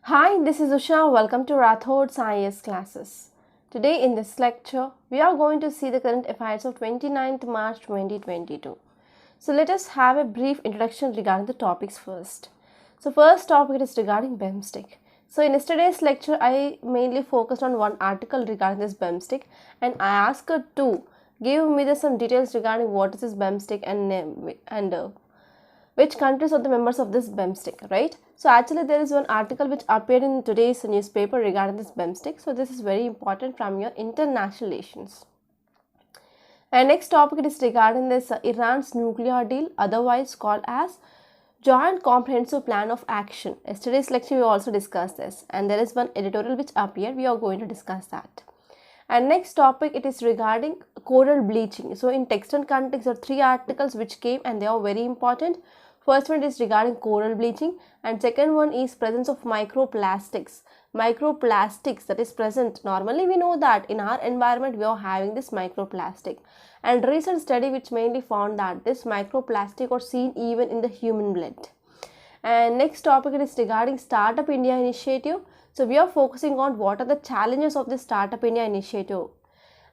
Hi, this is Usha. Welcome to Rathod Science classes. Today in this lecture, we are going to see the current affairs of 29th March 2022. So let us have a brief introduction regarding the topics first. So first topic is regarding Bimstec. So in yesterday's lecture, I mainly focused on one article regarding this Bimstec, and I asked her to give me some details regarding what is this Bimstec and which countries are the members of this Bimstec, right? So actually there is one article which appeared in today's newspaper regarding this Bimstec. So this is very important from your international relations. And next topic is regarding this Iran's nuclear deal, otherwise called as Joint Comprehensive Plan of Action. Yesterday's lecture we also discussed this, and there is one editorial which appeared. We are going to discuss that. And next topic, it is regarding coral bleaching. So in text and context, there are three articles which came and they are very important. First one is regarding coral bleaching, and second one is presence of microplastics. Microplastics that is present. Normally we know that in our environment we are having this microplastic, and recent study which mainly found that this microplastic are seen even in the human blood. And next topic is regarding Startup India initiative. So we are focusing on what are the challenges of this Startup India initiative.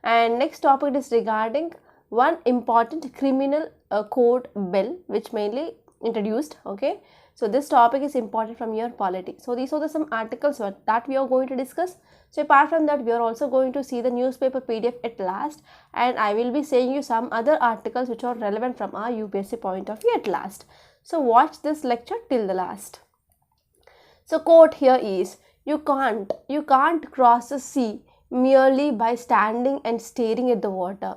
And next topic is regarding one important criminal code bill which mainly introduced. Okay, so this topic is important from your polity. So these are some articles that we are going to discuss. So apart from that, we are also going to see the newspaper PDF at last, and I will be saying you some other articles which are relevant from our UPSC point of view at last. So watch this lecture till the last. So quote here is, you can't cross the sea merely by standing and staring at the water.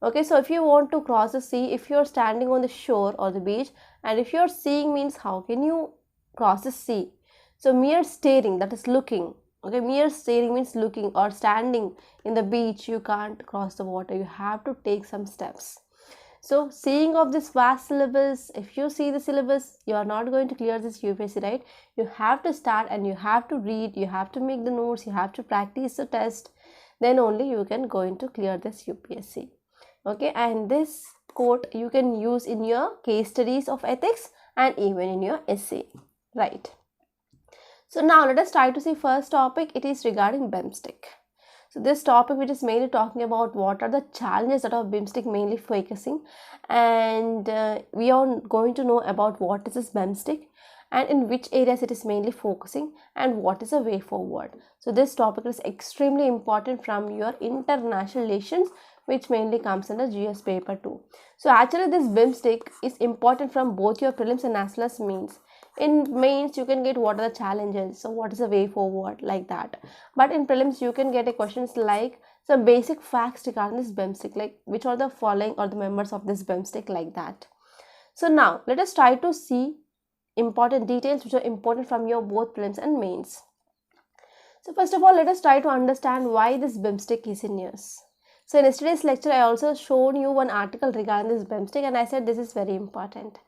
Okay, so if you want to cross the sea, if you're standing on the shore or the beach, and if you're seeing means how can you cross the sea? So mere staring, that is looking. Okay, mere staring means looking or standing in the beach, you can't cross the water. You have to take some steps. So seeing of this vast syllabus, if you see the syllabus, you are not going to clear this UPSC, right? You have to start and you have to read, you have to make the notes, you have to practice the test, then only you can go into clear this UPSC. Okay, and this quote you can use in your case studies of ethics and even in your essay, right? So now let us try to see first topic. It is regarding Bimstec. So this topic which is mainly talking about what are the challenges that are Bimstec mainly focusing, and we are going to know about what is this Bimstec and in which areas it is mainly focusing and what is the way forward. So this topic is extremely important from your international relations, which mainly comes under GS paper 2. So actually this Bimstec is important from both your prelims and as well as mains. In mains you can get what are the challenges, so what is the way forward, like that. But in prelims you can get a questions like some basic facts regarding this Bimstec, like which are the following or the members of this Bimstec, like that. So now let us try to see important details which are important from your both prelims and mains. So first of all, let us try to understand why this Bimstec is in news. So in yesterday's lecture, I also showed you one article regarding this Bimstec, and I said this is very important,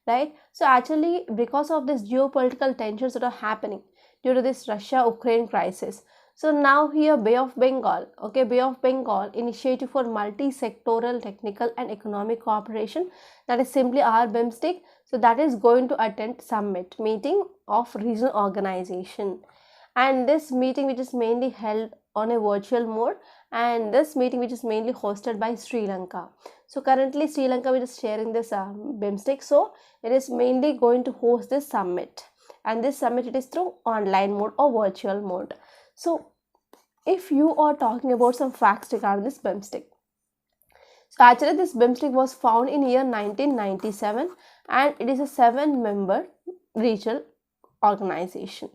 right? So actually, because of this geopolitical tensions that are happening due to this Russia-Ukraine crisis, so now here Bay of Bengal, okay, Bay of Bengal Initiative for Multi-Sectoral Technical and Economic Cooperation, that is simply our Bimstec. So that is going to attend summit meeting of regional organization, and this meeting which is mainly held on a virtual mode, and this meeting which is mainly hosted by Sri Lanka. So currently Sri Lanka which is sharing this Bimstec, so it is mainly going to host this summit, and this summit it is through online mode or virtual mode. So if you are talking about some facts regarding this Bimstec, so actually this Bimstec was found in year 1997, and it is a 7-member regional organization.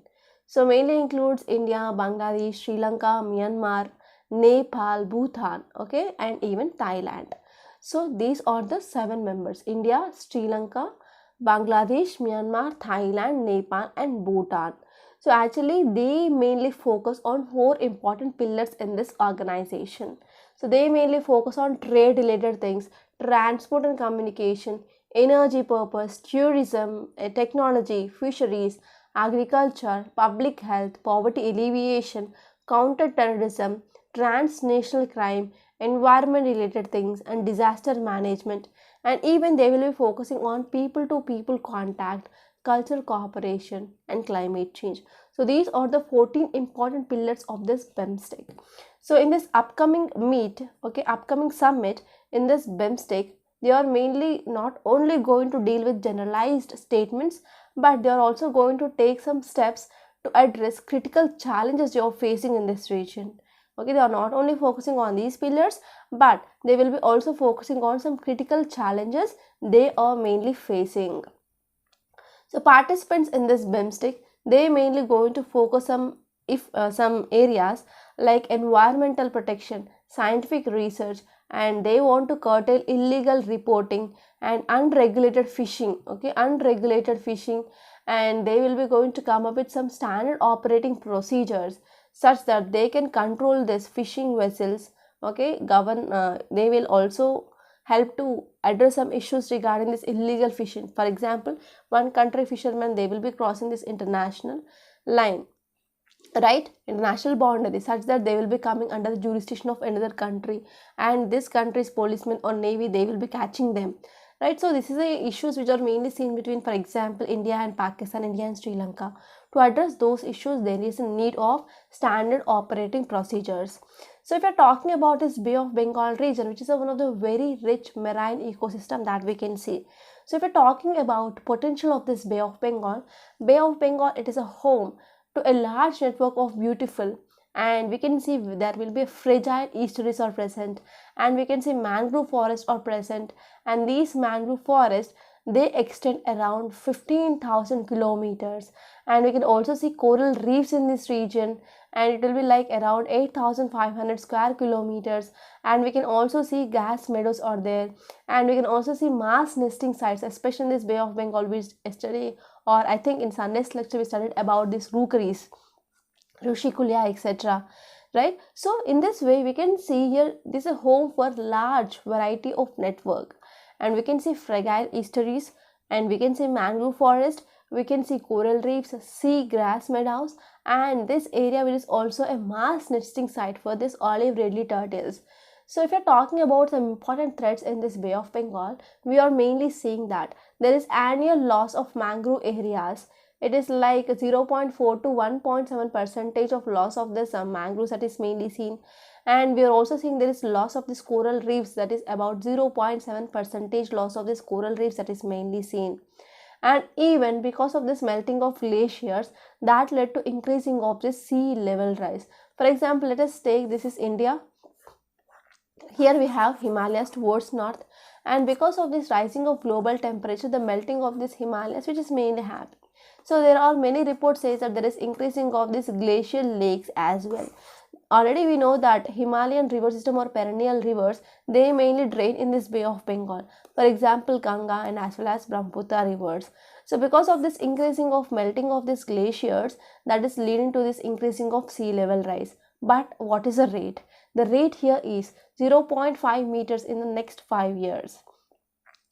So mainly includes India, Bangladesh, Sri Lanka, Myanmar, Nepal, Bhutan, okay, and even Thailand. So these are the 7 members: India, Sri Lanka, Bangladesh, Myanmar, Thailand, Nepal, and Bhutan. So actually they mainly focus on 4 important pillars in this organization. So they mainly focus on trade related things, transport and communication, energy purpose, tourism, technology, fisheries, agriculture, public health, poverty alleviation, counter-terrorism, transnational crime, environment related things, and disaster management. And even they will be focusing on people to people contact, cultural cooperation, and climate change. So these are the 14 important pillars of this Bimstec. So in this upcoming upcoming summit in this Bimstec, they are mainly not only going to deal with generalized statements, but they are also going to take some steps to address critical challenges you are facing in this region. Okay, they are not only focusing on these pillars, but they will be also focusing on some critical challenges they are mainly facing. So participants in this Bimstec, they mainly going to focus some areas like environmental protection, scientific research, and they want to curtail illegal reporting and unregulated fishing. Okay, unregulated fishing, and they will be going to come up with some standard operating procedures such that they can control these fishing vessels. Okay, they will also help to address some issues regarding this illegal fishing. For example, one country fishermen, they will be crossing this international line, right, international boundary, such that they will be coming under the jurisdiction of another country, and this country's policemen or navy, they will be catching them, right. So this is the issues which are mainly seen between, for example, India and Pakistan, India and Sri Lanka. To address those issues, there is a need of standard operating procedures. So if you're talking about this Bay of Bengal region, which is one of the very rich marine ecosystem that we can see. So if you're talking about potential of this Bay of Bengal, it is a home to a large network of beautiful, and we can see there will be fragile estuaries are present, and we can see mangrove forests are present, and these mangrove forests, they extend around 15,000 kilometers, and we can also see coral reefs in this region, and it will be like around 8,500 square kilometers, and we can also see gas meadows are there, and we can also see mass nesting sites, especially in this Bay of Bengal. We study, or I think in Sunday's lecture we studied about these rookeries, Rushikulia, etc. Right? So in this way, we can see here this is a home for large variety of network, and we can see fragile estuaries, and we can see mangrove forest, we can see coral reefs, sea grass meadows, and this area which is also a mass nesting site for this olive ridley turtles. So if you're talking about some important threats in this Bay of Bengal, we are mainly seeing that there is annual loss of mangrove areas. It is like 0.4 to 1.7% of loss of this mangroves that is mainly seen, and we are also seeing there is loss of this coral reefs, that is about 0.7% loss of this coral reefs that is mainly seen. And even because of this melting of glaciers, that led to increasing of this sea level rise. For example, let us take, this is India. Here we have Himalayas towards north, and because of this rising of global temperature, the melting of this Himalayas, which is mainly happening. So there are many reports says that there is increasing of these glacial lakes as well. Already we know that Himalayan river system or perennial rivers, they mainly drain in this Bay of Bengal. For example, Ganga and as well as Brahmaputra rivers. So because of this increasing of melting of these glaciers, that is leading to this increasing of sea level rise. But what is the rate? The rate here is 0.5 meters in the next 5 years.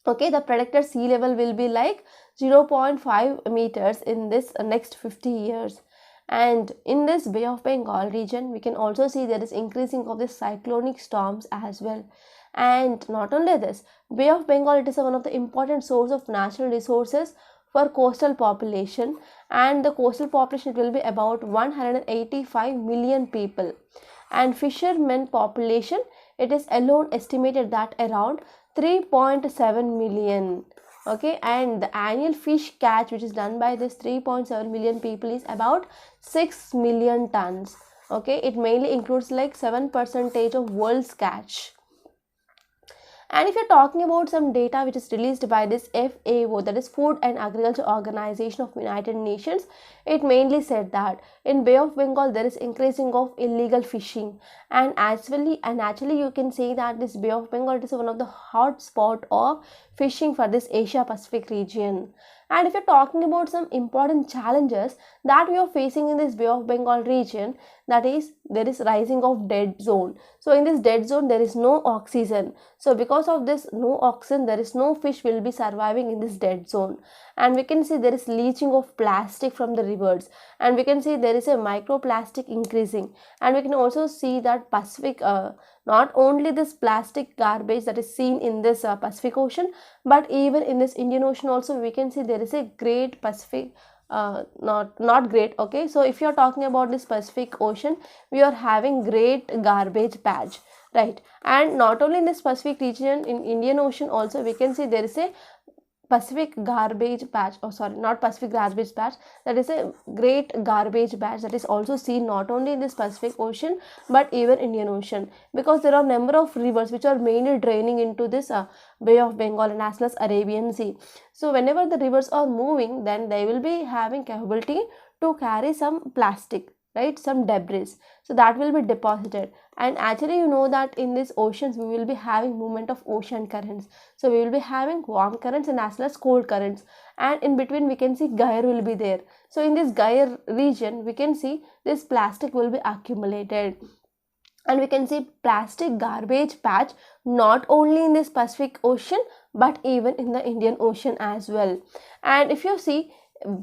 Okay, the predicted sea level will be like 0.5 meters in this next 50 years. And in this Bay of Bengal region, we can also see there is increasing of the cyclonic storms as well. And not only this, Bay of Bengal, it is one of the important source of natural resources for coastal population, and the coastal population, it will be about 185 million people. And fishermen population, it is alone estimated that around 3.7 million. Okay, and the annual fish catch which is done by this 3.7 million people is about 6 million tons. Okay, it mainly includes like 7% of world's catch. And if you're talking about some data which is released by this FAO, that is Food and Agriculture Organization of United Nations, it mainly said that in Bay of Bengal there is increasing of illegal fishing, and actually you can say that this Bay of Bengal, it is one of the hot spot of fishing for this Asia Pacific region. And if you're talking about some important challenges that we are facing in this Bay of Bengal region, that is there is rising of dead zone. So in this dead zone there is no oxygen. So because of this no oxygen, there is no fish will be surviving in this dead zone. And we can see there is leaching of plastic from the rivers, and we can see there is a microplastic increasing, and we can also see that Pacific, not only this plastic garbage that is seen in this Pacific Ocean, but even in this Indian Ocean also we can see there is a great Pacific not great. Okay, so if you're talking about this Pacific Ocean, we are having great garbage patch, right? And not only in this Pacific region, in Indian Ocean also we can see there is a Pacific garbage patch, oh sorry, not Pacific garbage patch, that is a great garbage patch that is also seen not only in this Pacific Ocean but even Indian Ocean, because there are number of rivers which are mainly draining into this Bay of Bengal and as well as Arabian Sea. So whenever the rivers are moving, then they will be having capability to carry some plastic, right, some debris, so that will be deposited. And actually you know that in these oceans we will be having movement of ocean currents, so we will be having warm currents and as well as cold currents, and in between we can see gyre will be there. So in this gyre region we can see this plastic will be accumulated, and we can see plastic garbage patch not only in this Pacific Ocean but even in the Indian Ocean as well. And if you see,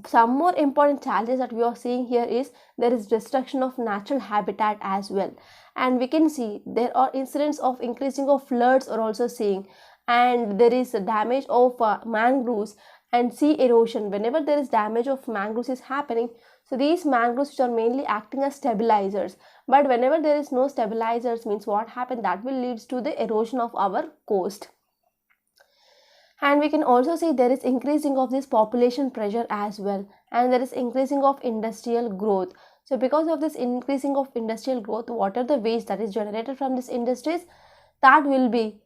some more important challenges that we are seeing here is there is destruction of natural habitat as well, and we can see there are incidents of increasing of floods are also seeing, and there is a damage of mangroves and sea erosion. Whenever there is damage of mangroves is happening, so these mangroves which are mainly acting as stabilizers, but whenever there is no stabilizers, means what happened, that will leads to the erosion of our coast. And we can also see there is increasing of this population pressure as well, and there is increasing of industrial growth. So because of this increasing of industrial growth, what are the waste that is generated from these industries, that will be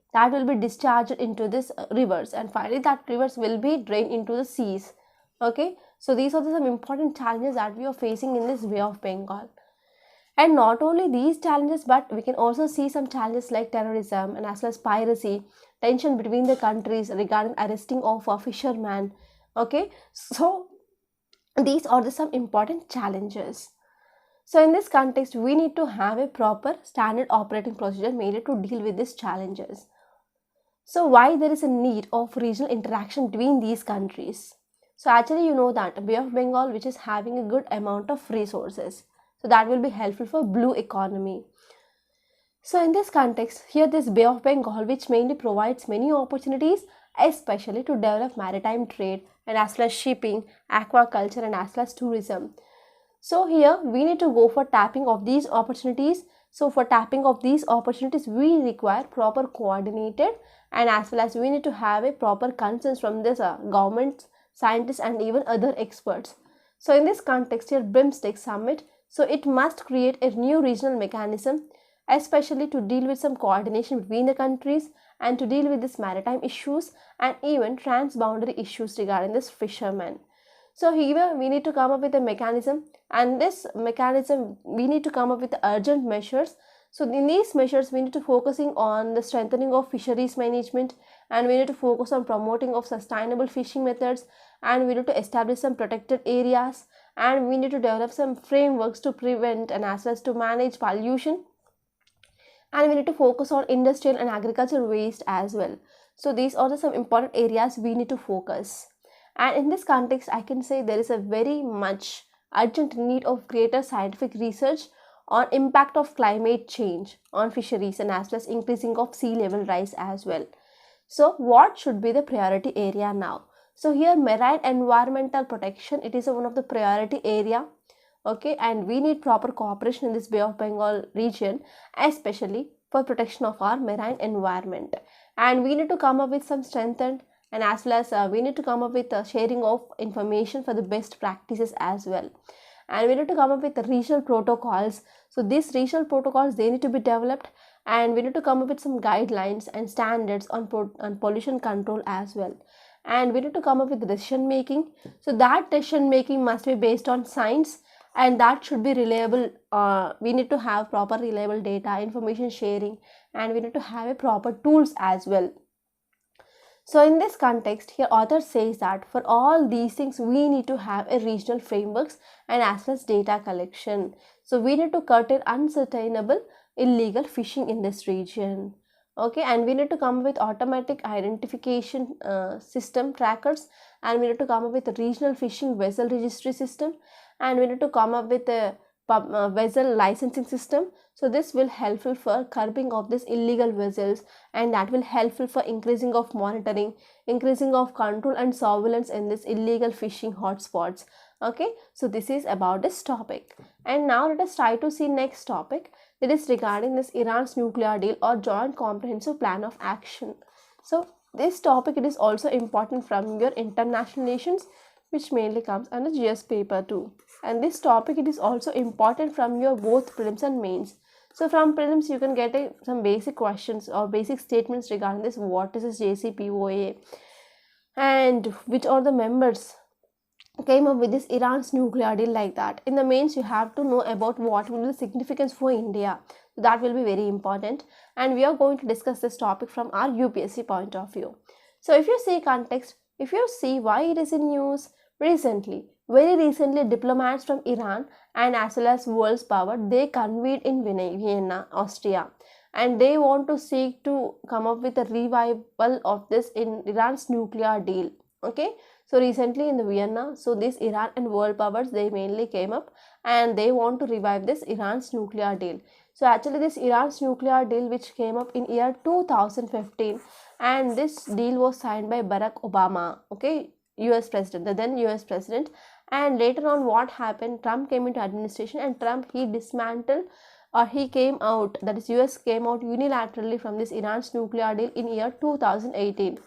discharged into this rivers, and finally that rivers will be drained into the seas. Okay, so these are some important challenges that we are facing in this Bay of Bengal. And not only these challenges, but we can also see some challenges like terrorism and as well as piracy, tension between the countries regarding arresting of fishermen. Okay, so these are some important challenges. So in this context, we need to have a proper standard operating procedure made to deal with these challenges. So why there is a need of regional interaction between these countries? So actually you know that Bay of Bengal, which is having a good amount of resources, so that will be helpful for blue economy. So in this context, here this Bay of Bengal, which mainly provides many opportunities, especially to develop maritime trade and as well as shipping, aquaculture and as well as tourism. So here we need to go for tapping of these opportunities. So for tapping of these opportunities, we require proper coordinated, and as well as we need to have a proper consensus from this government, scientists and even other experts. So in this context here, Bimstec summit, so it must create a new regional mechanism, especially to deal with some coordination between the countries and to deal with this maritime issues and even transboundary issues regarding this fishermen. So here we need to come up with a mechanism, and this mechanism we need to come up with urgent measures. So in these measures we need to focusing on the strengthening of fisheries management, and we need to focus on promoting of sustainable fishing methods, and we need to establish some protected areas, and we need to develop some frameworks to prevent and as well as to manage pollution, and we need to focus on industrial and agricultural waste as well. So these are some important areas we need to focus. And in this context, I can say there is a very much urgent need of greater scientific research on impact of climate change on fisheries and as well as increasing of sea level rise as well. So what should be the priority area now? So here marine environmental protection, it is one of the priority area. Okay, and we need proper cooperation in this Bay of Bengal region, especially for protection of our marine environment. And we need to come up with some strengthened, and as well as we need to come up with sharing of information for the best practices as well. And we need to come up with regional protocols. So these regional protocols, they need to be developed, and we need to come up with some guidelines and standards on pollution control as well. And we need to come up with decision making. So that decision making must be based on science, and that should be reliable. We need to have proper reliable data, information sharing, and we need to have a proper tools as well. So in this context, here author says that for all these things, we need to have a regional frameworks and as well as data collection. So we need to curtail unsustainable illegal fishing in this region. Okay, and we need to come up with automatic identification system trackers, and we need to come up with a regional fishing vessel registry system, and we need to come up with a vessel licensing system. So this will helpful for curbing of this illegal vessels, and that will helpful for increasing of monitoring, increasing of control and surveillance in this illegal fishing hotspots. Okay, so this is about this topic. And now let us try to see next topic, that is regarding this Iran's nuclear deal or joint comprehensive plan of action. So this topic, it is also important from your international relations, which mainly comes under GS paper 2. And this topic, it is also important from your both prelims and mains. So from prelims you can get some basic questions or basic statements regarding this, what is this JCPOA and which are the members came up with this Iran's nuclear deal, like that. In the mains you have to know about what will be the significance for India. That will be very important, and we are going to discuss this topic from our UPSC point of view. So if you see context, if you see why it is in news, very recently diplomats from Iran and as well as world's power, they convened in Vienna, Austria, and they want to seek to come up with a revival of this in Iran's nuclear deal. Okay, so recently in the Vienna, so this Iran and world powers, they mainly came up and they want to revive this Iran's nuclear deal. So actually this Iran's nuclear deal, which came up in year 2015, and this deal was signed by Barack Obama, okay, US president, the then US president. And later on what happened, Trump came into administration, and Trump, he dismantled, or he came out, that is US came out unilaterally from this Iran's nuclear deal in year 2018.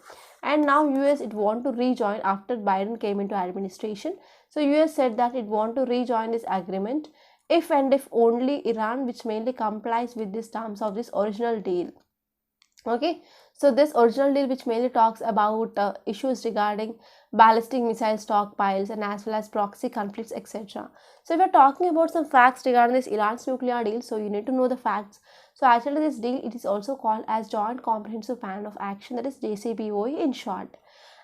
And now US, it want to rejoin after Biden came into administration. So US said that it want to rejoin this agreement if and if only Iran, which mainly complies with these terms of this original deal. Okay, so this original deal, which mainly talks about issues regarding ballistic missile stockpiles and as well as proxy conflicts, etc. So if we are talking about some facts regarding this Iran's nuclear deal, so you need to know the facts. So actually this deal, it is also called as Joint Comprehensive Plan of Action, that is JCPOA in short.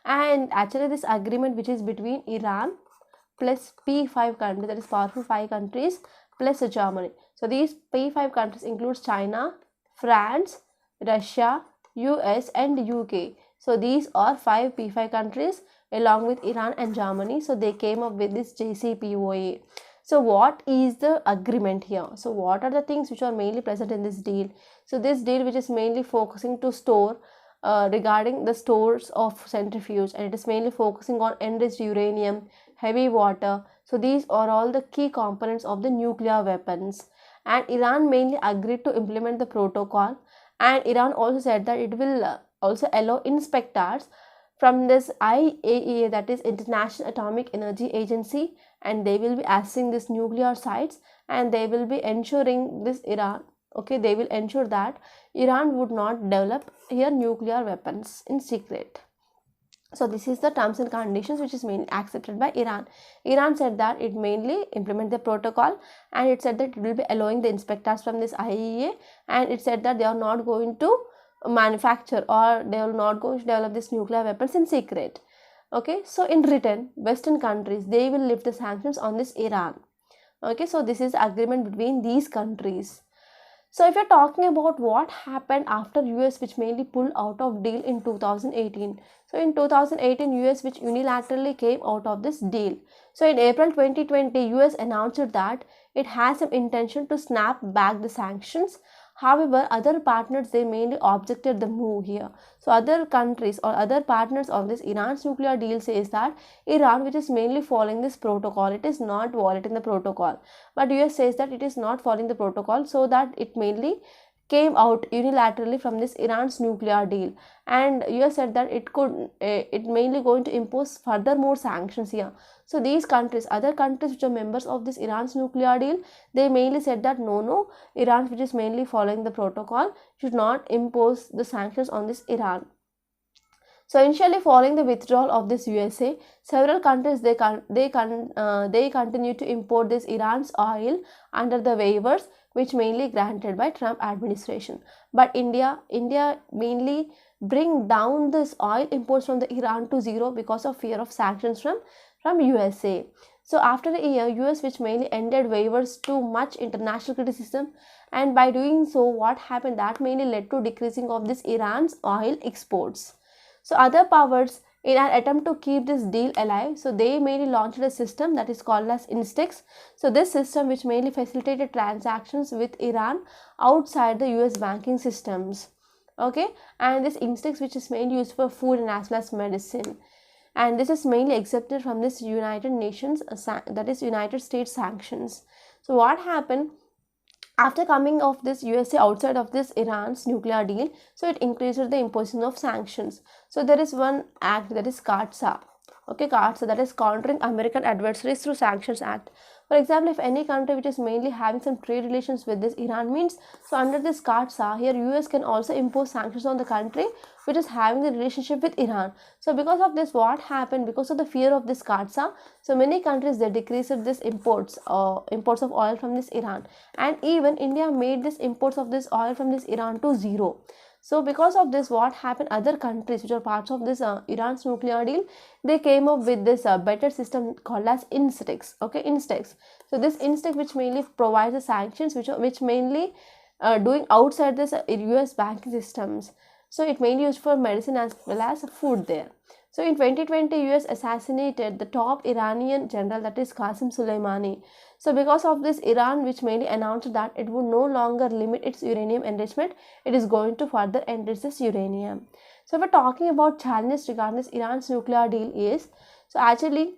And actually this agreement, which is between Iran plus P5 countries, that is powerful 5 countries, plus Germany. So these P5 countries includes China, France, Russia, US and UK. So these are 5 P5 countries along with Iran and Germany. So they came up with this JCPOA. So what is the agreement here? So what are the things which are mainly present in this deal? So this deal, which is mainly focusing to store regarding the stores of centrifuge, and it is mainly focusing on enriched uranium, heavy water. So these are all the key components of the nuclear weapons. And Iran mainly agreed to implement the protocol, and Iran also said that it will also allow inspectors from this IAEA, that is International Atomic Energy Agency, and they will be assessing these nuclear sites, and they will be ensuring this Iran, okay, they will ensure that Iran would not develop here nuclear weapons in secret. So this is the terms and conditions which is mainly accepted by Iran. Iran said that it mainly implement the protocol, and it said that it will be allowing the inspectors from this IAEA, and it said that they are not going to manufacture or they are not going to develop this nuclear weapons in secret. Okay, so in return, Western countries, they will lift the sanctions on this Iran. Okay, so this is agreement between these countries. So if you're talking about what happened after US, which mainly pulled out of deal in 2018. So in 2018, US, which unilaterally came out of this deal. So in April 2020, US announced that it has some intention to snap back the sanctions. However, other partners, they mainly objected the move here. So other countries or other partners of this Iran's nuclear deal says that Iran, which is mainly following this protocol, it is not violating the protocol. But US says that it is not following the protocol, so that it mainly came out unilaterally from this Iran's nuclear deal. And US said that it mainly going to impose further more sanctions here. So these countries, other countries which are members of this Iran's nuclear deal, they mainly said that no, Iran, which is mainly following the protocol, should not impose the sanctions on this Iran. So initially, following the withdrawal of this USA, several countries they continue to import this Iran's oil under the waivers, which mainly granted by Trump administration. But India mainly bring down this oil imports from the Iran to zero because of fear of sanctions from USA. So after a year, US, which mainly ended waivers to much international criticism, and by doing so, what happened, that mainly led to decreasing of this Iran's oil exports. So other powers in an attempt to keep this deal alive, so they mainly launched a system that is called as Instex. So this system, which mainly facilitated transactions with Iran outside the US banking systems. Okay, and this Instex, which is mainly used for food and as well as medicine, and this is mainly accepted from this United Nations, that is United States sanctions. So what happened? After coming of this USA outside of this Iran's nuclear deal, so it increases the imposition of sanctions. So there is one act, that is CAATSA. Okay, CAATSA, that is Countering American Adversaries Through Sanctions Act. For example, if any country which is mainly having some trade relations with this Iran means, so under this CAATSA, here US can also impose sanctions on the country which is having the relationship with Iran. So because of this, what happened? Because of the fear of this CAATSA, so many countries, they decreased this imports of oil from this Iran, and even India made this imports of this oil from this Iran to zero. So because of this, what happened? Other countries which are parts of this Iran's nuclear deal, they came up with this better system called as Instex. Okay, Instex. So this Instex, which mainly provides the sanctions which mainly doing outside this US banking systems. So it mainly used for medicine as well as food there. So in 2020, US assassinated the top Iranian general, that is Qasem Soleimani. So because of this, Iran, which mainly announced that it would no longer limit its uranium enrichment, it is going to further enrich this uranium. So if we're talking about challenges regarding this Iran's nuclear deal is, so actually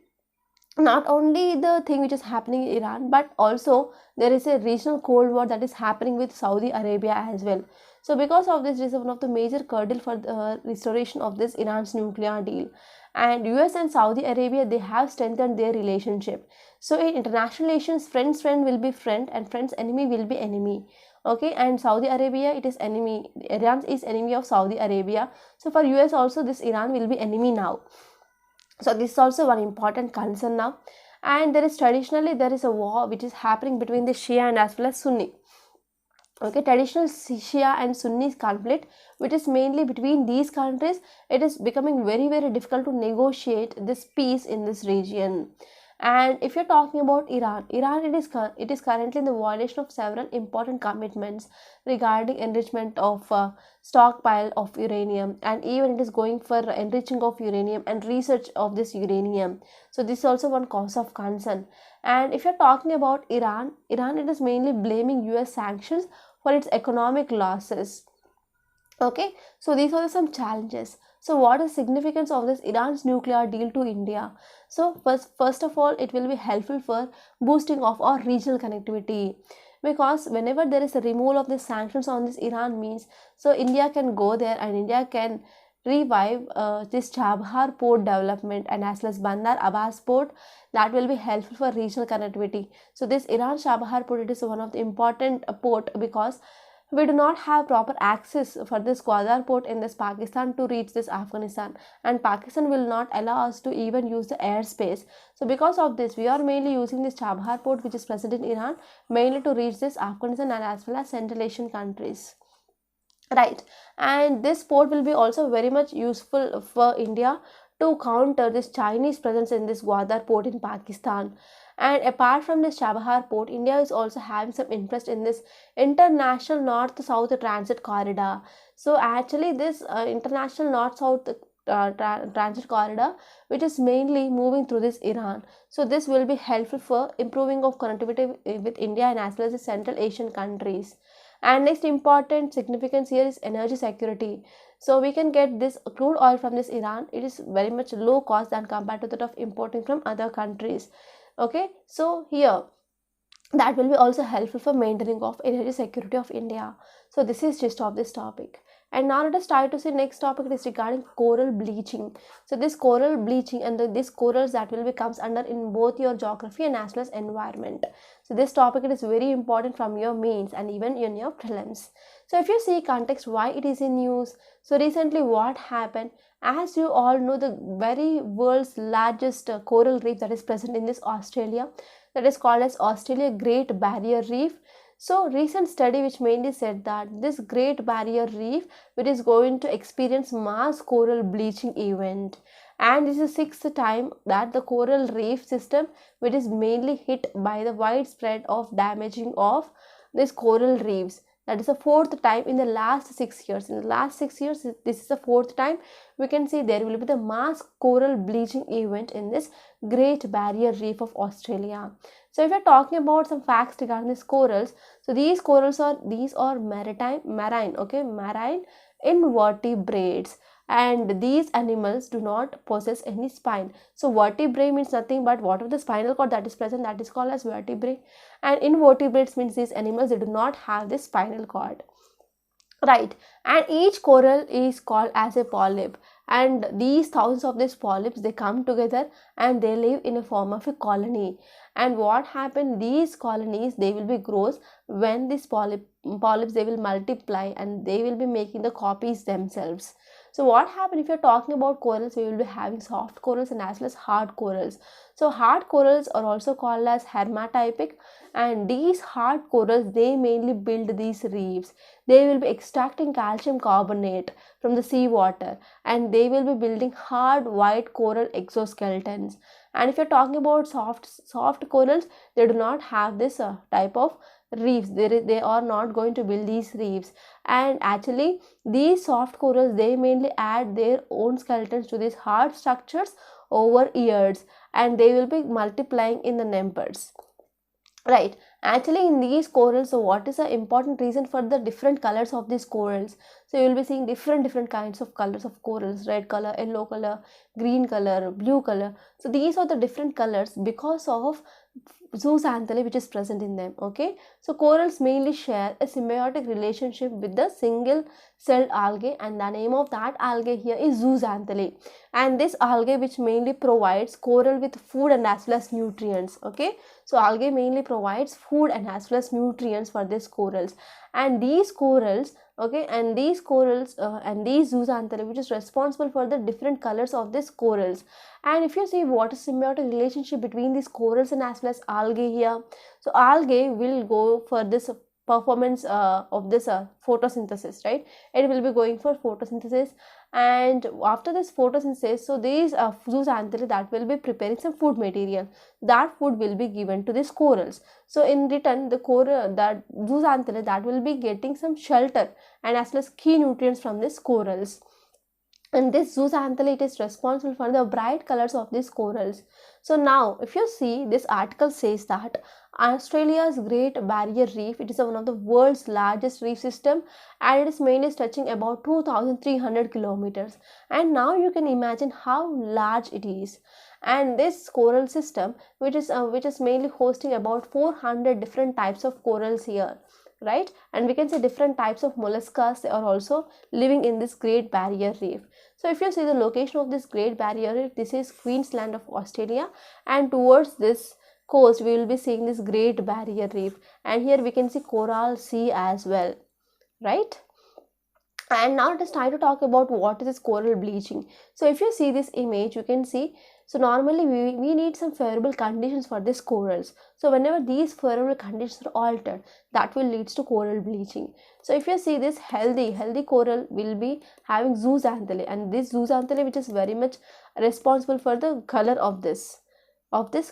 not only the thing which is happening in Iran, but also there is a regional cold war that is happening with Saudi Arabia as well. So because of this, it is one of the major hurdle for the restoration of this Iran's nuclear deal. And US and Saudi Arabia, they have strengthened their relationship. So in international relations, friend's friend will be friend and friend's enemy will be enemy. Okay, and Saudi Arabia, it is enemy. Iran is enemy of Saudi Arabia. So for US also, this Iran will be enemy now. So this is also one important concern now. And there is a war which is happening between the Shia and as well as Sunni. Okay, traditional Shia and Sunni conflict, which is mainly between these countries, it is becoming very difficult to negotiate this peace in this region. And if you're talking about Iran, it is currently in the violation of several important commitments regarding enrichment of stockpile of uranium, and even it is going for enriching of uranium and research of this uranium. So this is also one cause of concern. And if you're talking about Iran, it is mainly blaming US sanctions for its economic losses. Okay, so these are some challenges. So what is significance of this Iran's nuclear deal to India? So first of all, it will be helpful for boosting of our regional connectivity, because whenever there is a removal of the sanctions on this Iran means, so India can go there and India can revive this Chabahar port development and as well as Bandar Abbas port, that will be helpful for regional connectivity. So this Iran Chabahar port, it is one of the important port, because we do not have proper access for this Gwadar port in this Pakistan to reach this Afghanistan, and Pakistan will not allow us to even use the airspace. So because of this, we are mainly using this Chabahar port, which is present in Iran, mainly to reach this Afghanistan and as well as Central Asian countries. Right, and this port will be also very much useful for India to counter this Chinese presence in this Gwadar port in Pakistan. And apart from this Chabahar port, India is also having some interest in this international north-south transit corridor. So actually this international north-south transit corridor, which is mainly moving through this Iran. So this will be helpful for improving of connectivity with India and as well as the Central Asian countries. And next important significance here is energy security. So we can get this crude oil from this Iran. It is very much low cost than compared to that of importing from other countries. Okay, so here that will be also helpful for maintaining of energy security of India. So this is just of this topic. And now let us try to see next topic is regarding coral bleaching. So this coral bleaching and this corals that will be comes under in both your geography and as well as environment. So this topic is very important from your mains and even in your prelims. So if you see context why it is in news, so recently what happened, as you all know, the very world's largest coral reef that is present in this Australia, that is called as Australia Great Barrier Reef. So recent study which mainly said that this Great Barrier Reef, which is going to experience mass coral bleaching event, and this is the 6th time that the coral reef system, which is mainly hit by the widespread of damaging of these coral reefs. That is the fourth time in the last 6 years. In the last 6 years, this is the fourth time we can see there will be the mass coral bleaching event in this Great Barrier Reef of Australia. So if we are talking about some facts regarding these corals, so these corals are marine invertebrates, and these animals do not possess any spine. So vertebrae means nothing but what of the spinal cord that is present, that is called as vertebrae, and invertebrates means these animals, they do not have this spinal cord, right? And each coral is called as a polyp, and these thousands of these polyps, they come together and they live in a form of a colony. And what happened, these colonies, they will be grows when these polyps they will multiply and they will be making the copies themselves. So what happened, if you're talking about corals, we will be having soft corals and as well as hard corals. So hard corals are also called as hermatypic, and these hard corals, they mainly build these reefs. They will be extracting calcium carbonate from the seawater, and they will be building hard white coral exoskeletons. And if you're talking about soft corals, they do not have this type of reefs. They are not going to build these reefs. And actually these soft corals, they mainly add their own skeletons to these hard structures over years, and they will be multiplying in the numbers, right? Actually in these corals, so what is the important reason for the different colors of these corals? So you will be seeing different kinds of colors of corals: red color, yellow color, green color, blue color. So these are the different colors because of zooxanthellae which is present in them. Okay, so corals mainly share a symbiotic relationship with the single celled algae, and the name of that algae here is zooxanthellae. And this algae which mainly provides coral with food and as well as nutrients. Okay, so algae mainly provides food and as well as nutrients for these corals. And these corals, okay, and these zooxanthellae which is responsible for the different colors of these corals. And if you see what is symbiotic relationship between these corals and as well as algae here, so algae will go for this performance of this photosynthesis, right? It will be going for photosynthesis, and after this photosynthesis, so these zooxanthellae that will be preparing some food material. That food will be given to these corals. So in return, the coral, that zooxanthellae, that will be getting some shelter and as well as key nutrients from these corals. And this zooxanthellae, it is responsible for the bright colors of these corals. So now if you see, this article says that Australia's Great Barrier Reef, it is one of the world's largest reef system, and it is mainly stretching about 2,300 kilometers. And now you can imagine how large it is. And this coral system, which is mainly hosting about 400 different types of corals here, right? And we can say different types of mollusks, they are also living in this Great Barrier Reef. So if you see the location of this Great Barrier Reef, this is Queensland of Australia, and towards this coast we will be seeing this Great Barrier Reef, and here we can see Coral Sea as well, right? And now it is time to talk about what is this coral bleaching. So if you see this image, you can see, so normally we need some favorable conditions for these corals. So whenever these favorable conditions are altered, that will lead to coral bleaching. So if you see this healthy coral will be having zooxanthellae, and this zooxanthellae which is very much responsible for the color of this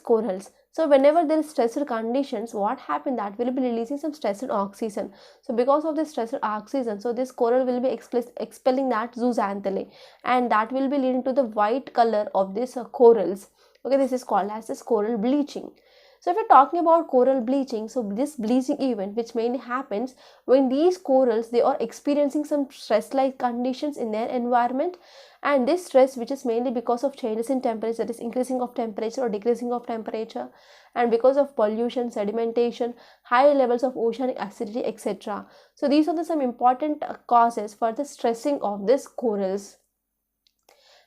corals. So whenever there is stressed conditions, what happens, that will be releasing some stressed oxygen. So because of this stressed oxygen, so this coral will be expelling that zooxanthellae, and that will be leading to the white color of these corals. Okay, this is called as this coral bleaching. So if you're talking about coral bleaching, so this bleaching event which mainly happens when these corals, they are experiencing some stress-like conditions in their environment, and this stress which is mainly because of changes in temperature, that is increasing of temperature or decreasing of temperature, and because of pollution, sedimentation, high levels of oceanic acidity, etc. So these are some important causes for the stressing of these corals.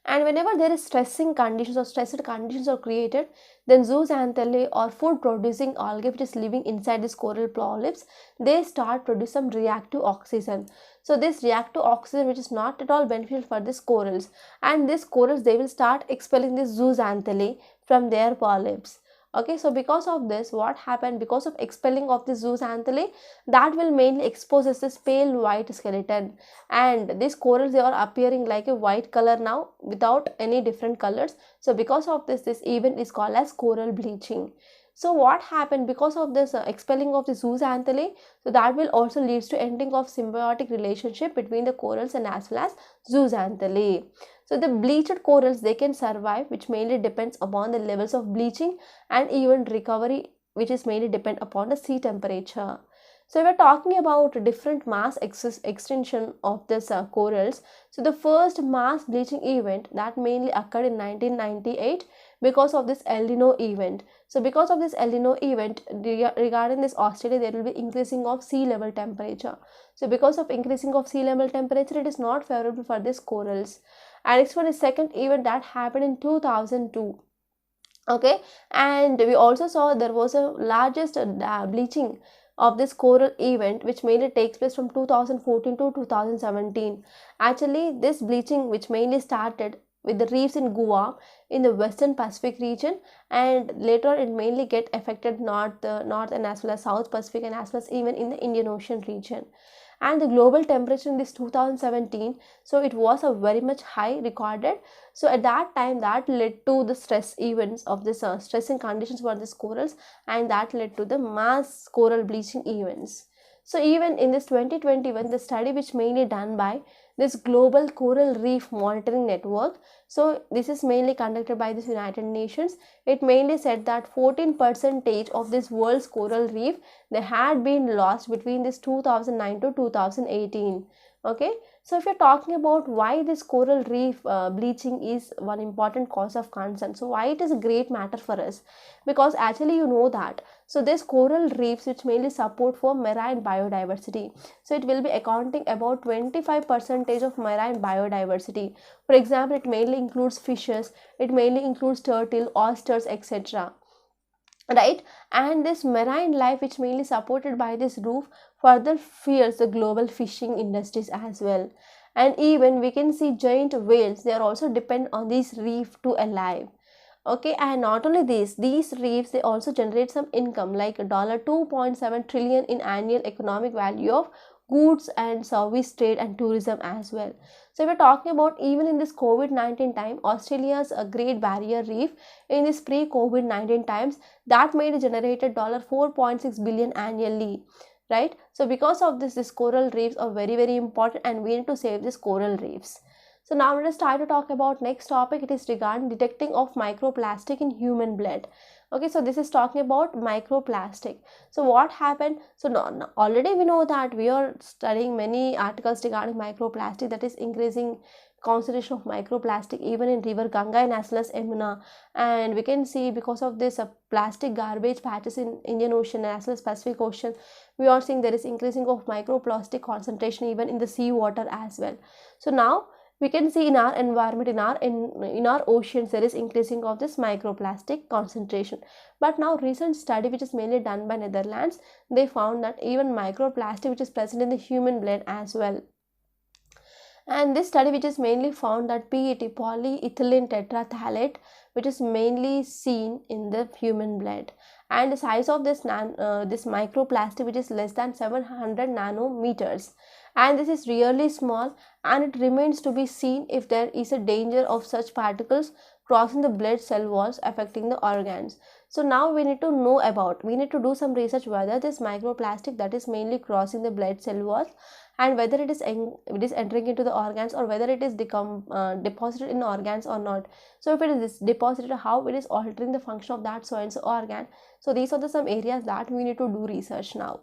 And whenever there is stressing conditions or stressed conditions are created, then zooxanthellae or food producing algae which is living inside these coral polyps, they start producing some reactive oxygen. So this reactive oxygen which is not at all beneficial for these corals, and these corals, they will start expelling this zooxanthellae from their polyps. Okay, so because of this, what happened, because of expelling of the zooxanthellae, that will mainly expose this pale white skeleton, and these corals, they are appearing like a white color now without any different colors. So because of this event is called as coral bleaching. So what happened because of this expelling of the zooxanthellae? So that will also leads to ending of symbiotic relationship between the corals and as well as zooxanthellae. So the bleached corals, they can survive, which mainly depends upon the levels of bleaching and even recovery, which is mainly depend upon the sea temperature. So we're talking about different mass extinction of this corals. So the first mass bleaching event that mainly occurred in 1998 because of this El Nino event. So because of this El Nino event, regarding this Australia, there will be increasing of sea level temperature. So because of increasing of sea level temperature, it is not favorable for these corals. And next one is second event that happened in 2002. Okay, and we also saw there was a largest bleaching of this coral event, which mainly takes place from 2014 to 2017. Actually, this bleaching, which mainly started with the reefs in Guam in the western Pacific region, and later it mainly get affected north and as well as South Pacific and as well as even in the Indian Ocean region. And the global temperature in this 2017, so it was a very much high recorded. So at that time, that led to the stress events of this stressing conditions for these corals, and that led to the mass coral bleaching events. So even in this 2021, the study which mainly done by this global coral reef monitoring network, so this is mainly conducted by this United Nations. It mainly said that 14% of this world's coral reef, they had been lost between this 2009 to 2018. Okay, so if you're talking about why this coral reef bleaching is one important cause of concern, so why it is a great matter for us, because actually you know that, so this coral reefs which mainly support for marine biodiversity, so it will be accounting about 25% of marine biodiversity. For example, it mainly includes fishes, it mainly includes turtle, oysters, etc. Right, and this marine life which mainly supported by this roof further fuels the global fishing industries as well. And even we can see giant whales, they are also depend on this reef to alive. Okay, and not only this, these reefs, they also generate some income like $2.7 trillion in annual economic value of goods and service trade and tourism as well. So we're talking about even in this COVID-19 time, Australia's Great Barrier Reef in this pre-COVID-19 times, that made generated $4.6 billion annually. Right, so because of this coral reefs are very important, and we need to save these coral reefs. So now let us try to talk about next topic. It is regarding detecting of microplastic in human blood. Okay, so this is talking about microplastic. So what happened? So already we know that we are studying many articles regarding microplastic, that is increasing concentration of microplastic even in river Ganga and as well as Yamuna. And we can see because of this plastic garbage patches in Indian Ocean as well as Pacific Ocean, we are seeing there is increasing of microplastic concentration even in the sea water as well. So now we can see in our environment, in our oceans, there is increasing of this microplastic concentration. But now recent study which is mainly done by Netherlands, they found that even microplastic which is present in the human blood as well. And this study which is mainly found that PET, polyethylene tetrathalate, which is mainly seen in the human blood, and the size of this this microplastic which is less than 700 nanometers, and this is really small, and it remains to be seen if there is a danger of such particles crossing the blood cell walls affecting the organs. So now we need to know about, we need to do some research whether this microplastic that is mainly crossing the blood cell walls, and whether it is entering into the organs, or whether it is deposited in organs or not. So if it is deposited, how it is altering the function of that so and so organ. So these are some areas that we need to do research now.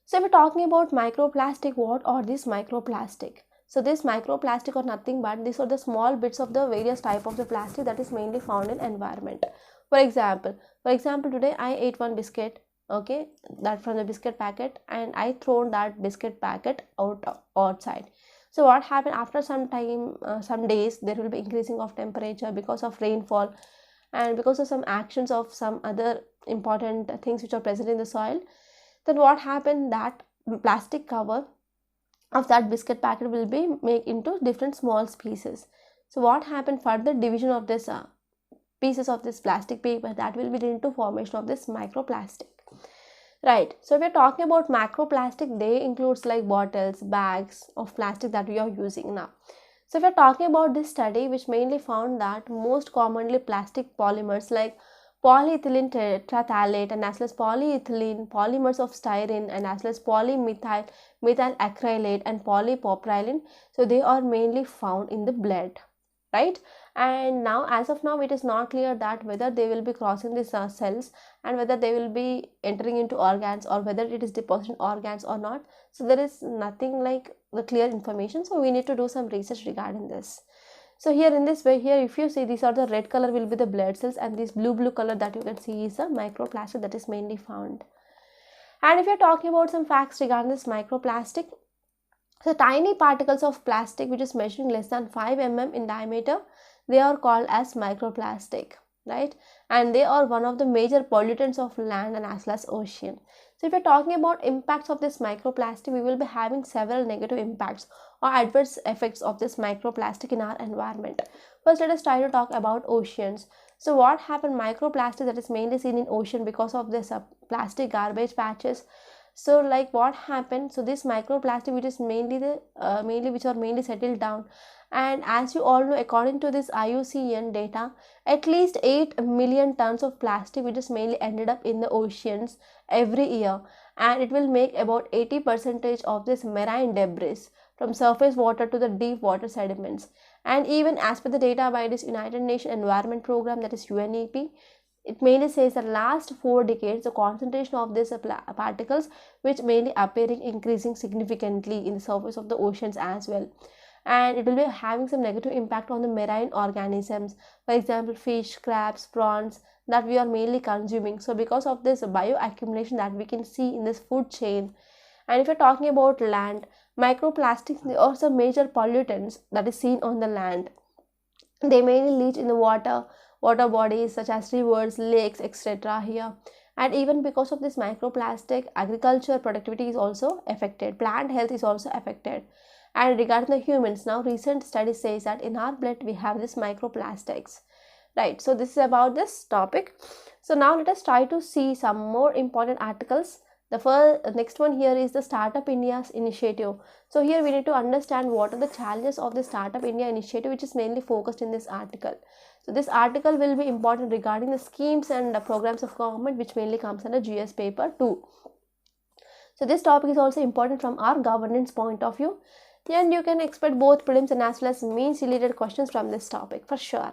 So we're talking about microplastic. What are these microplastic? So this microplastic are nothing but these are the small bits of the various type of the plastic that is mainly found in environment. For example, today I ate one biscuit, okay, that from the biscuit packet, and I thrown that biscuit packet outside. So what happened after some time, some days, there will be increasing of temperature because of rainfall and because of some actions of some other important things which are present in the soil. Then what happened, that plastic cover of that biscuit packet will be made into different small pieces. So what happened, further division of this pieces of this plastic paper, that will be into formation of this microplastic. Right, so we're talking about macroplastic, they includes like bottles, bags of plastic that we are using now. So if we're talking about this study which mainly found that most commonly plastic polymers like polyethylene terephthalate, and as well as polyethylene, polymers of styrene, and as well as methyl acrylate and polypropylene. So they are mainly found in the blood, right? And now, as of now, it is not clear that whether they will be crossing these cells and whether they will be entering into organs or whether it is depositing organs or not. So there is nothing like the clear information, so we need to do some research regarding this. So here in this way, here if you see, these are the red color will be the blood cells, and this blue color that you can see is a microplastic that is mainly found. And if you're talking about some facts regarding this microplastic, so tiny particles of plastic which is measuring less than 5 mm in diameter, they are called as microplastic, right? And they are one of the major pollutants of land and as well as ocean. So if you're talking about impacts of this microplastic, we will be having several negative impacts or adverse effects of this microplastic in our environment. First, let us try to talk about oceans. So what happened, microplastic that is mainly seen in ocean because of this plastic garbage patches. So like what happened, so this microplastic which is mainly mainly settled down, and as you all know, according to this IUCN data, at least 8 million tons of plastic which is mainly ended up in the oceans every year, and it will make about 80% of this marine debris from surface water to the deep water sediments. And even as per the data by this United Nations Environment Program, that is UNEP, it mainly says that last 4 decades the concentration of these particles which mainly appearing increasing significantly in the surface of the oceans as well, and it will be having some negative impact on the marine organisms, for example fish, crabs, prawns that we are mainly consuming. So because of this bioaccumulation that we can see in this food chain. And if you're talking about land, microplastics are some major pollutants that is seen on the land. They mainly leach in the water bodies such as rivers, lakes, etc. here. And even because of this microplastic, agriculture productivity is also affected, plant health is also affected. And regarding the humans, now recent study says that in our blood we have this microplastics, right? So this is about this topic. So now let us try to see some more important articles. The next one here is the Startup India's initiative. So here we need to understand what are the challenges of the Startup India initiative, which is mainly focused in this article. So this article will be important regarding the schemes and the programs of government, which mainly comes under GS paper 2. So this topic is also important from our governance point of view, and you can expect both prelims and as well as mains related questions from this topic for sure.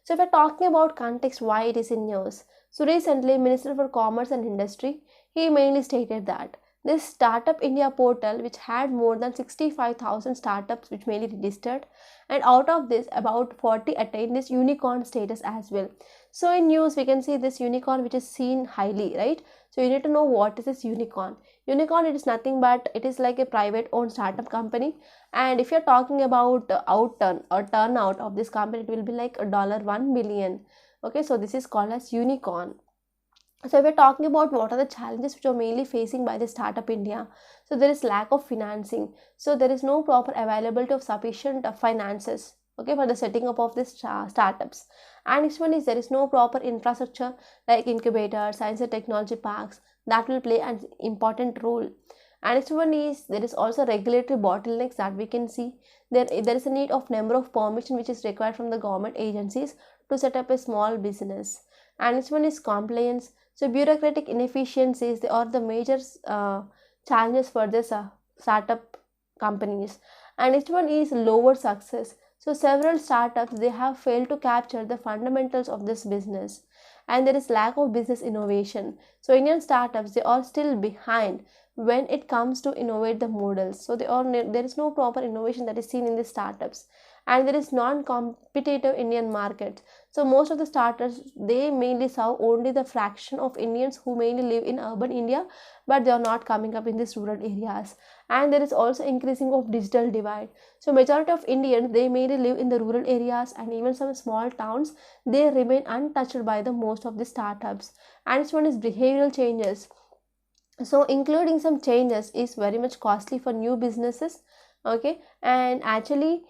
So if we're talking about context, why it is in news. So recently, Minister for Commerce and Industry, he mainly stated that this Startup India portal, which had more than 65,000 startups which mainly registered, and out of this about 40 attained this unicorn status as well. So in news we can see this unicorn which is seen highly, right? So you need to know what is this unicorn. Unicorn, it is nothing but it is like a private owned startup company, and if you're talking about outturn or turnout of this company, it will be like $1 billion. Okay, so this is called as unicorn. So we're talking about what are the challenges which are mainly facing by the Startup India. So there is lack of financing. So there is no proper availability of sufficient finances, okay, for the setting up of these startups. And next one is there is no proper infrastructure like incubators, science and technology parks that will play an important role. And next one is there is also regulatory bottlenecks that we can see. There is a need of number of permission which is required from the government agencies to set up a small business. And next one is compliance. So bureaucratic inefficiencies, they are the major challenges for this startup companies. And next one is lower success. So several startups, they have failed to capture the fundamentals of this business, and there is lack of business innovation. So Indian startups, they are still behind when it comes to innovate the models. So there is no proper innovation that is seen in the startups, and there is non-competitive Indian market. So most of the startups, they mainly serve only the fraction of Indians who mainly live in urban India, but they are not coming up in these rural areas. And there is also increasing of digital divide. So majority of Indians, they mainly live in the rural areas, and even some small towns, they remain untouched by the most of the startups. And this one is behavioral changes. So including some changes is very much costly for new businesses, okay, and actually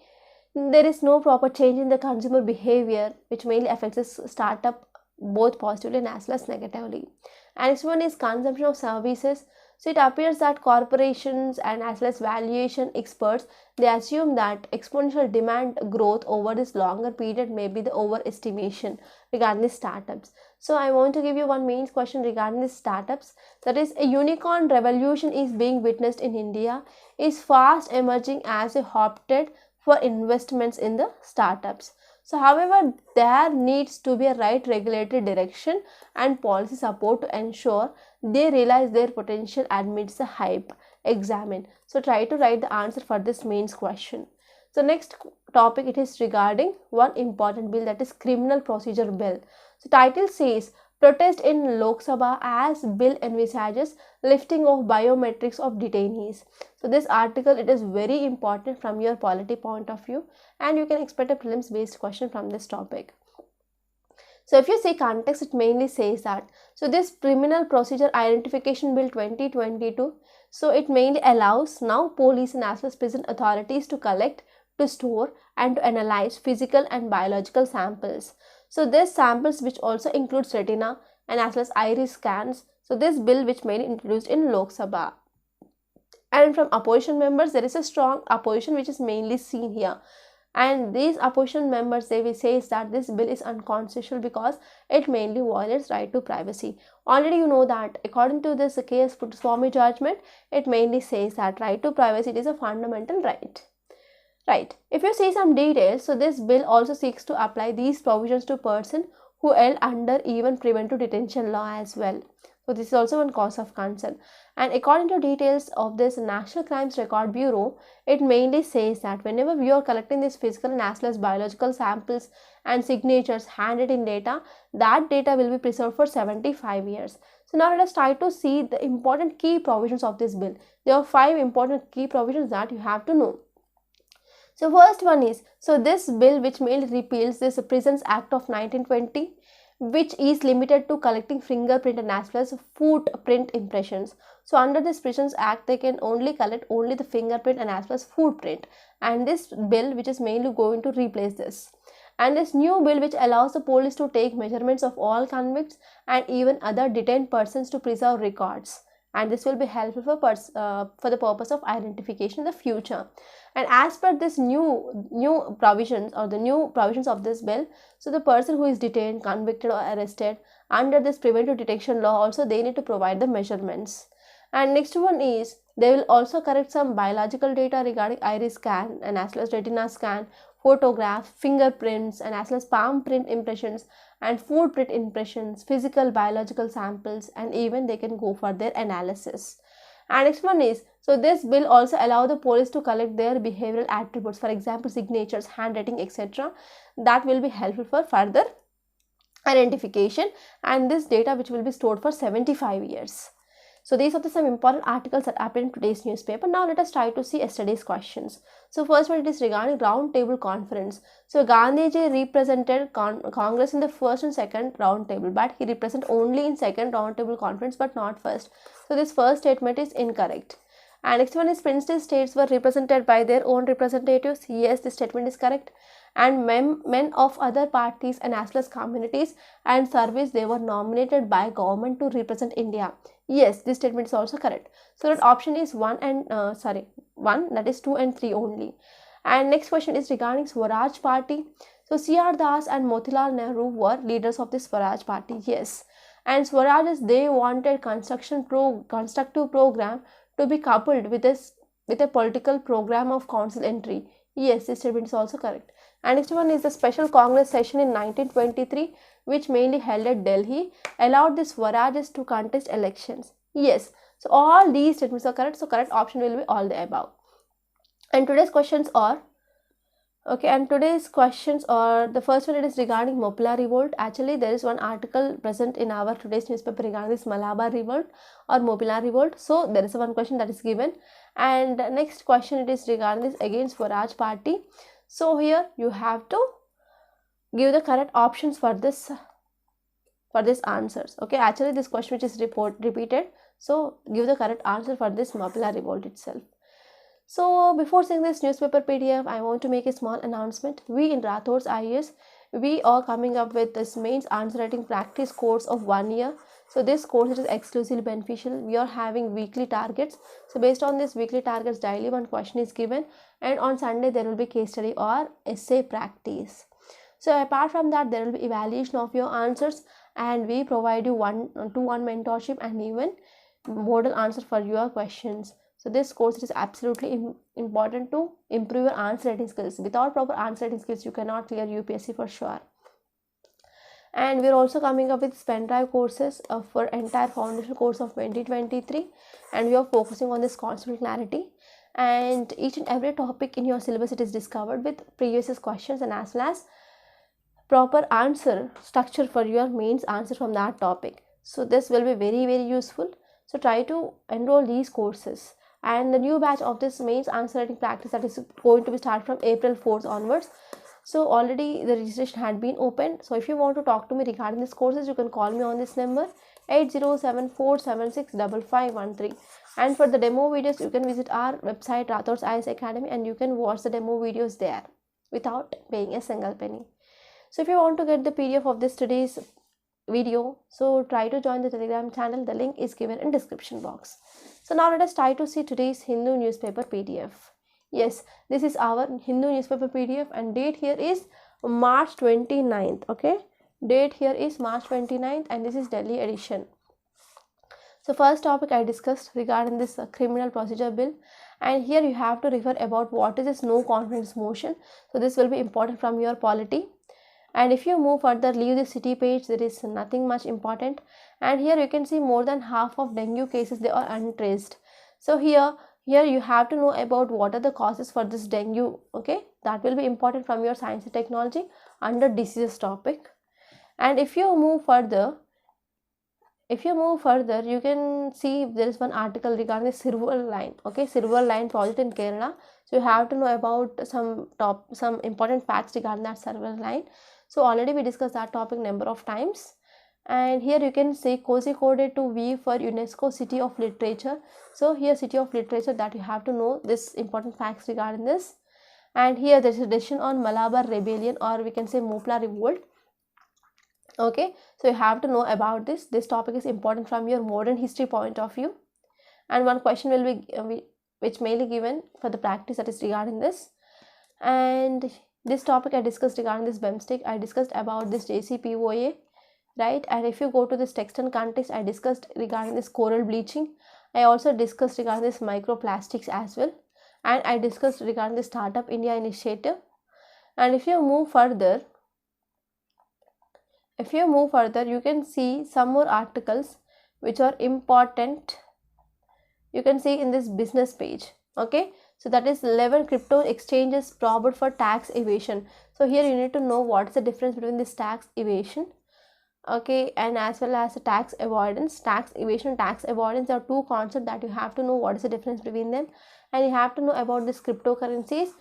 there is no proper change in the consumer behavior which mainly affects the startup both positively and as well as negatively. And next one is consumption of services. So it appears that corporations and as well as valuation experts, they assume that exponential demand growth over this longer period may be the overestimation regarding the startups. So I want to give you one main question regarding the startups. That is, a unicorn revolution is being witnessed in India, is fast emerging as a hotbed for investments in the startups. So however, there needs to be a right regulatory direction and policy support to ensure they realize their potential amidst the hype. Examine. So try to write the answer for this mains question. So next topic, it is regarding one important bill, that is criminal procedure bill. So title says protest in Lok Sabha as bill envisages lifting of biometrics of detainees. So this article, it is very important from your polity point of view, and you can expect a prelims based question from this topic. So if you see context, it mainly says that, so this criminal procedure identification bill 2022, so it mainly allows now police and as well as prison authorities to collect, to store and to analyze physical and biological samples. So this samples which also includes retina and as well as iris scans. So this bill which mainly introduced in Lok Sabha. And from opposition members, there is a strong opposition which is mainly seen here. And these opposition members, they will say that this bill is unconstitutional because it mainly violates right to privacy. Already you know that according to this case Swami judgment, it mainly says that right to privacy is a fundamental right. Right. If you see some details, so this bill also seeks to apply these provisions to person who held under even preventive detention law as well. So this is also one cause of concern. And according to details of this National Crimes Record Bureau, it mainly says that whenever we are collecting these physical and as well as biological samples and signatures, handwritten data, that data will be preserved for 75 years. So now let us try to see the important key provisions of this bill. There are 5 important key provisions that you have to know. So first one is, so this bill which mainly repeals this Prisons Act of 1920, which is limited to collecting fingerprint and as well as footprint impressions. So under this Prisons Act, they can only collect only the fingerprint and as well as footprint. And this bill which is mainly going to replace this. And this new bill which allows the police to take measurements of all convicts and even other detained persons to preserve records. And this will be helpful for the purpose of identification in the future. And as per this new provisions or the new provisions of this bill, so the person who is detained, convicted or arrested under this preventive detection law, also they need to provide the measurements. And next one is, they will also collect some biological data regarding iris scan and as well as retina scan, photograph, fingerprints and as well as palm print impressions and footprint impressions, physical biological samples, and even they can go for their analysis. And next one is, so this bill also allow the police to collect their behavioral attributes, for example signatures, handwriting, etc. That will be helpful for further identification, and this data which will be stored for 75 years. So these are some important articles that appeared in today's newspaper. Now let us try to see yesterday's questions. So first one, it is regarding round table conference. So Gandhiji represented Congress in the first and second round table, but he represented only in second round table conference but not first. So this first statement is incorrect. And next one is princely states were represented by their own representatives. Yes, this statement is correct. And men of other parties and as well as communities and service, they were nominated by government to represent India. Yes, this statement is also correct. So that option is 1, that is 2 and 3 only. And next question is regarding Swaraj Party. So C.R. Das and Motilal Nehru were leaders of this Swaraj Party. Yes. And Swaraj, they wanted constructive program to be coupled with a political program of council entry. Yes, this statement is also correct. And next one is the special Congress session in 1923, which mainly held at Delhi, allowed the Swarajas to contest elections. Yes, so all these statements are correct. So correct option will be all the above. And today's questions are, the first one, it is regarding Mopla revolt. Actually, there is one article present in our today's newspaper regarding this Malabar revolt or Mopla revolt. So there is one question that is given. And next question, it is regarding this against Swaraj Party. So here you have to give the correct options for this answers. Okay, actually this question which is repeated. So give the correct answer for this Mopla revolt itself. So before seeing this newspaper PDF, I want to make a small announcement. We in Rathod's IAS, we are coming up with this mains answer writing practice course of 1 year. So this course is exclusively beneficial. We are having weekly targets. So based on this weekly targets, daily one question is given, and on Sunday there will be case study or essay practice. So apart from that, there will be evaluation of your answers, and we provide you one-to-one mentorship and even model answer for your questions. So this course is absolutely important to improve your answer writing skills. Without proper answer writing skills, you cannot clear UPSC for sure. And we're also coming up with pen drive courses for entire foundation course of 2023, and we are focusing on this concept clarity, and each and every topic in your syllabus it is discovered with previous questions and as well as proper answer structure for your mains answer from that topic. So this will be very useful. So try to enroll these courses, and the new batch of this mains answer writing practice that is going to be started from April 4th onwards. So already the registration had been opened. So if you want to talk to me regarding these courses, you can call me on this number 8074765513. And for the demo videos, you can visit our website Rathod's IAS Academy, and you can watch the demo videos there without paying a single penny. So if you want to get the PDF of this today's video, so try to join the Telegram channel. The link is given in description box. So now let us try to see today's Hindu newspaper PDF. Yes, this is our Hindu newspaper PDF, and date here is March 29th. Okay, date here is March 29th, and this is Delhi edition. So first topic I discussed regarding this criminal procedure bill, and here you have to refer about what is this no confidence motion. So this will be important from your polity. And if you move further, leave the city page, there is nothing much important, and here you can see more than half of dengue cases, they are untraced. So here you have to know about what are the causes for this dengue. Okay, that will be important from your science and technology under diseases topic. And if you move further, you can see there is one article regarding the silver line. Okay, silver line project in Kerala. So you have to know about some important facts regarding that silver line. So already we discussed that topic number of times. And here you can say Kozhikode to V for UNESCO City of Literature. So here City of Literature, that you have to know this important facts regarding this. And here there is a decision on Malabar Rebellion, or we can say Mopla Revolt. Okay, so you have to know about this. This topic is important from your modern history point of view. And one question will be which may be given for the practice, that is regarding this. And this topic I discussed regarding this Bimstec. I discussed about this JCPOA. Right, and if you go to this text and context, I discussed regarding this coral bleaching. I also discussed regarding this microplastics as well, and I discussed regarding the Startup India initiative. And if you move further, you can see some more articles which are important. You can see in this business page. Okay, so that is 11 crypto exchanges probed for tax evasion. So here you need to know what is the difference between this tax evasion, okay, and as well as the tax avoidance. Tax evasion, tax avoidance are two concepts that you have to know what is the difference between them, and you have to know about this cryptocurrencies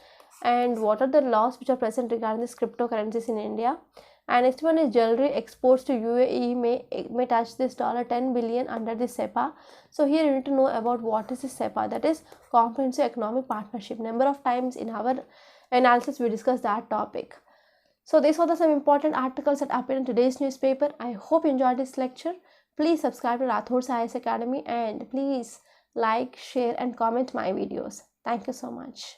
and what are the laws which are present regarding this cryptocurrencies in India. And next one is jewelry exports to UAE may touch this $10 billion under this SEPA. So here you need to know about what is this SEPA, that is Comprehensive Economic Partnership. Number of times in our analysis we discussed that topic. So these are some important articles that appear in today's newspaper. I hope you enjoyed this lecture. Please subscribe to Rathod's IAS Academy, and please like, share and comment my videos. Thank you so much.